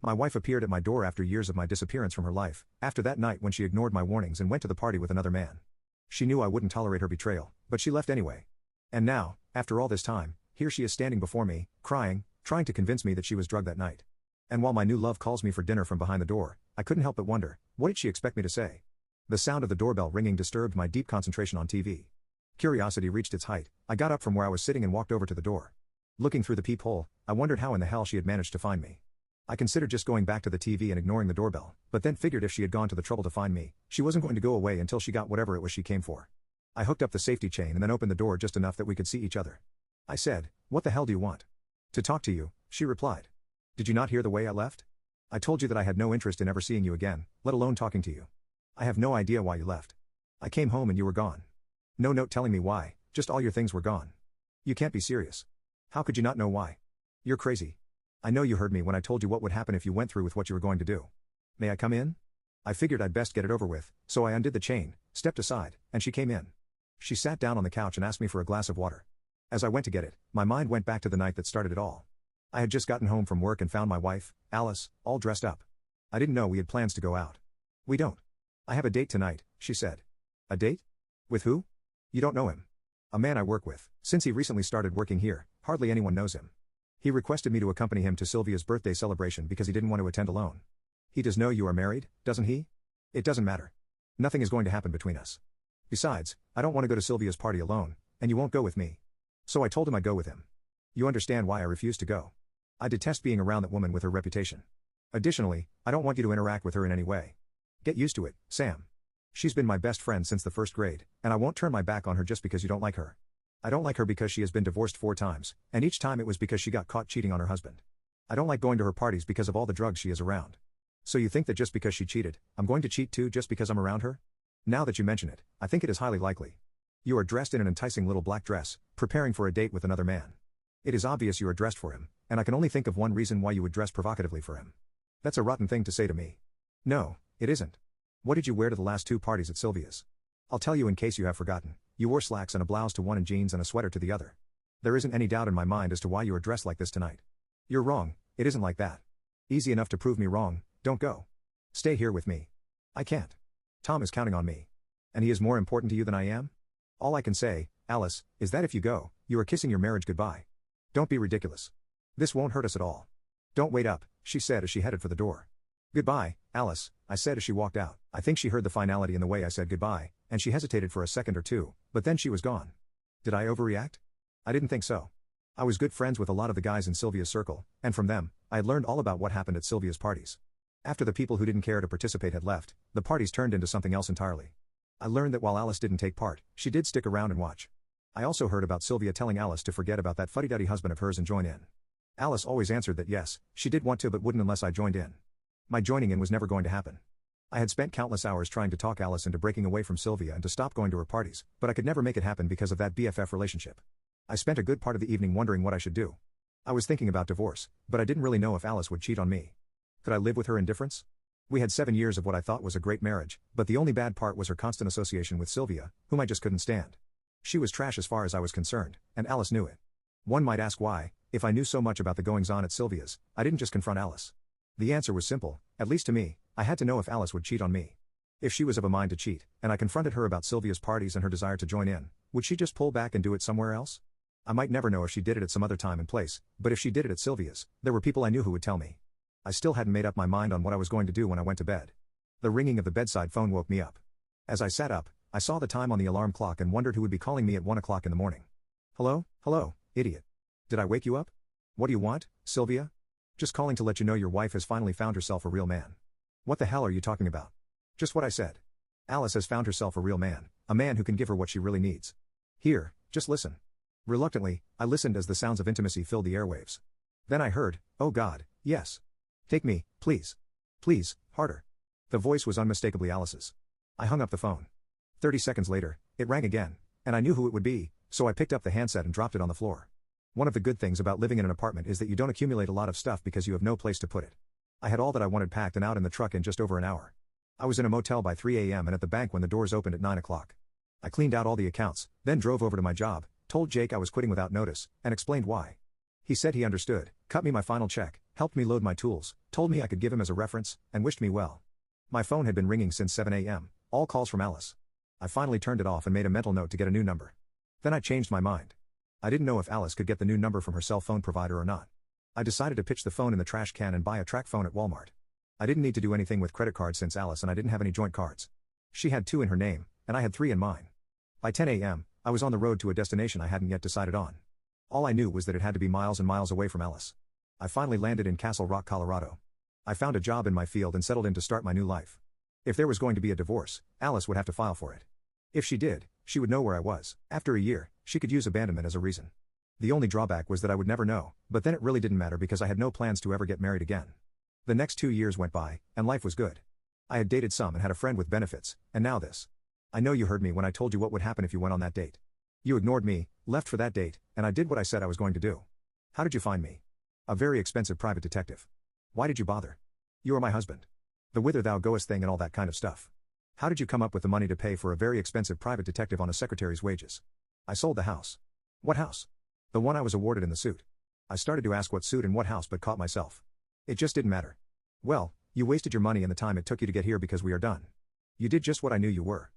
My wife appeared at my door after years of my disappearance from her life, after that night when she ignored my warnings and went to the party with another man. She knew I wouldn't tolerate her betrayal, but she left anyway. And now, after all this time, here she is standing before me, crying, trying to convince me that she was drugged that night. And while my new love calls me for dinner from behind the door, I couldn't help but wonder, what did she expect me to say? The sound of the doorbell ringing disturbed my deep concentration on TV. Curiosity reached its height. I got up from where I was sitting and walked over to the door. Looking through the peephole, I wondered how in the hell she had managed to find me. I considered just going back to the TV and ignoring the doorbell, but then figured if she had gone to the trouble to find me, she wasn't going to go away until she got whatever it was she came for. I hooked up the safety chain and then opened the door just enough that we could see each other. I said, "What the hell do you want?" "To talk to you," she replied. "Did you not hear the way I left? I told you that I had no interest in ever seeing you again, let alone talking to you. I have no idea why you left. I came home and you were gone. No note telling me why, just all your things were gone. You can't be serious. How could you not know why? You're crazy. I know you heard me when I told you what would happen if you went through with what you were going to do. May I come in?" I figured I'd best get it over with, so I undid the chain, stepped aside, and she came in. She sat down on the couch and asked me for a glass of water. As I went to get it, my mind went back to the night that started it all. I had just gotten home from work and found my wife, Alice, all dressed up. I didn't know we had plans to go out. "We don't. I have a date tonight," she said. "A date? With who?" "You don't know him. A man I work with. Since he recently started working here, hardly anyone knows him. He requested me to accompany him to Sylvia's birthday celebration because he didn't want to attend alone. He does know you are married, doesn't he? It doesn't matter. Nothing is going to happen between us. Besides, I don't want to go to Sylvia's party alone, and you won't go with me." So I told him I'd go with him. You understand why I refused to go. I detest being around that woman with her reputation. Additionally, I don't want you to interact with her in any way. Get used to it, Sam. She's been my best friend since the first grade, and I won't turn my back on her just because you don't like her. I don't like her because she has been divorced 4 times, and each time it was because she got caught cheating on her husband. I don't like going to her parties because of all the drugs she is around. So you think that just because she cheated, I'm going to cheat too just because I'm around her? Now that you mention it, I think it is highly likely. You are dressed in an enticing little black dress, preparing for a date with another man. It is obvious you are dressed for him, and I can only think of one reason why you would dress provocatively for him. That's a rotten thing to say to me. No, it isn't. What did you wear to the last 2 parties at Sylvia's? I'll tell you in case you have forgotten. You wore slacks and a blouse to one and jeans and a sweater to the other. There isn't any doubt in my mind as to why you are dressed like this tonight. You're wrong, it isn't like that. Easy enough to prove me wrong, don't go. Stay here with me. I can't. Tom is counting on me. And he is more important to you than I am? All I can say, Alice, is that if you go, you are kissing your marriage goodbye. Don't be ridiculous. This won't hurt us at all. Don't wait up, she said as she headed for the door. Goodbye, Alice, I said as she walked out. I think she heard the finality in the way I said goodbye, and she hesitated for a second or two, but then she was gone. Did I overreact? I didn't think so. I was good friends with a lot of the guys in Sylvia's circle, and from them, I had learned all about what happened at Sylvia's parties. After the people who didn't care to participate had left, the parties turned into something else entirely. I learned that while Alice didn't take part, she did stick around and watch. I also heard about Sylvia telling Alice to forget about that fuddy-duddy husband of hers and join in. Alice always answered that yes, she did want to but wouldn't unless I joined in. My joining in was never going to happen. I had spent countless hours trying to talk Alice into breaking away from Sylvia and to stop going to her parties, but I could never make it happen because of that BFF relationship. I spent a good part of the evening wondering what I should do. I was thinking about divorce, but I didn't really know if Alice would cheat on me. Could I live with her indifference? We had 7 years of what I thought was a great marriage, but the only bad part was her constant association with Sylvia, whom I just couldn't stand. She was trash as far as I was concerned, and Alice knew it. One might ask why, if I knew so much about the goings-on at Sylvia's, I didn't just confront Alice. The answer was simple, at least to me, I had to know if Alice would cheat on me. If she was of a mind to cheat, and I confronted her about Sylvia's parties and her desire to join in, would she just pull back and do it somewhere else? I might never know if she did it at some other time and place, but if she did it at Sylvia's, there were people I knew who would tell me. I still hadn't made up my mind on what I was going to do when I went to bed. The ringing of the bedside phone woke me up. As I sat up, I saw the time on the alarm clock and wondered who would be calling me at 1 o'clock in the morning. Hello, idiot. Did I wake you up? What do you want, Sylvia? Just calling to let you know your wife has finally found herself a real man. What the hell are you talking about? Just what I said. Alice has found herself a real man, a man who can give her what she really needs. Here, just listen. Reluctantly, I listened as the sounds of intimacy filled the airwaves. Then I heard, oh God, yes. Take me, please. Please, harder. The voice was unmistakably Alice's. I hung up the phone. 30 seconds later, it rang again, and I knew who it would be, so I picked up the handset and dropped it on the floor. One of the good things about living in an apartment is that you don't accumulate a lot of stuff because you have no place to put it. I had all that I wanted packed and out in the truck in just over an hour. I was in a motel by 3 a.m. and at the bank when the doors opened at 9 o'clock. I cleaned out all the accounts, then drove over to my job, told Jake I was quitting without notice, and explained why. He said he understood, cut me my final check, helped me load my tools, told me I could give him as a reference, and wished me well. My phone had been ringing since 7 a.m., all calls from Alice. I finally turned it off and made a mental note to get a new number. Then I changed my mind. I didn't know if Alice could get the new number from her cell phone provider or not. I decided to pitch the phone in the trash can and buy a track phone at Walmart. I didn't need to do anything with credit cards since Alice and I didn't have any joint cards. She had 2 in her name, and I had 3 in mine. By 10 a.m., I was on the road to a destination I hadn't yet decided on. All I knew was that it had to be miles and miles away from Alice. I finally landed in Castle Rock, Colorado. I found a job in my field and settled in to start my new life. If there was going to be a divorce, Alice would have to file for it. If she did, she would know where I was. After a year, she could use abandonment as a reason. The only drawback was that I would never know, but then it really didn't matter because I had no plans to ever get married again. The next 2 years went by, and life was good. I had dated some and had a friend with benefits, and now this. I know you heard me when I told you what would happen if you went on that date. You ignored me, left for that date, and I did what I said I was going to do. How did you find me? A very expensive private detective. Why did you bother? You are my husband. The whither thou goest thing and all that kind of stuff. How did you come up with the money to pay for a very expensive private detective on a secretary's wages? I sold the house. What house? The one I was awarded in the suit. I started to ask what suit and what house but caught myself. It just didn't matter. Well, you wasted your money and the time it took you to get here because we are done. You did just what I knew you were.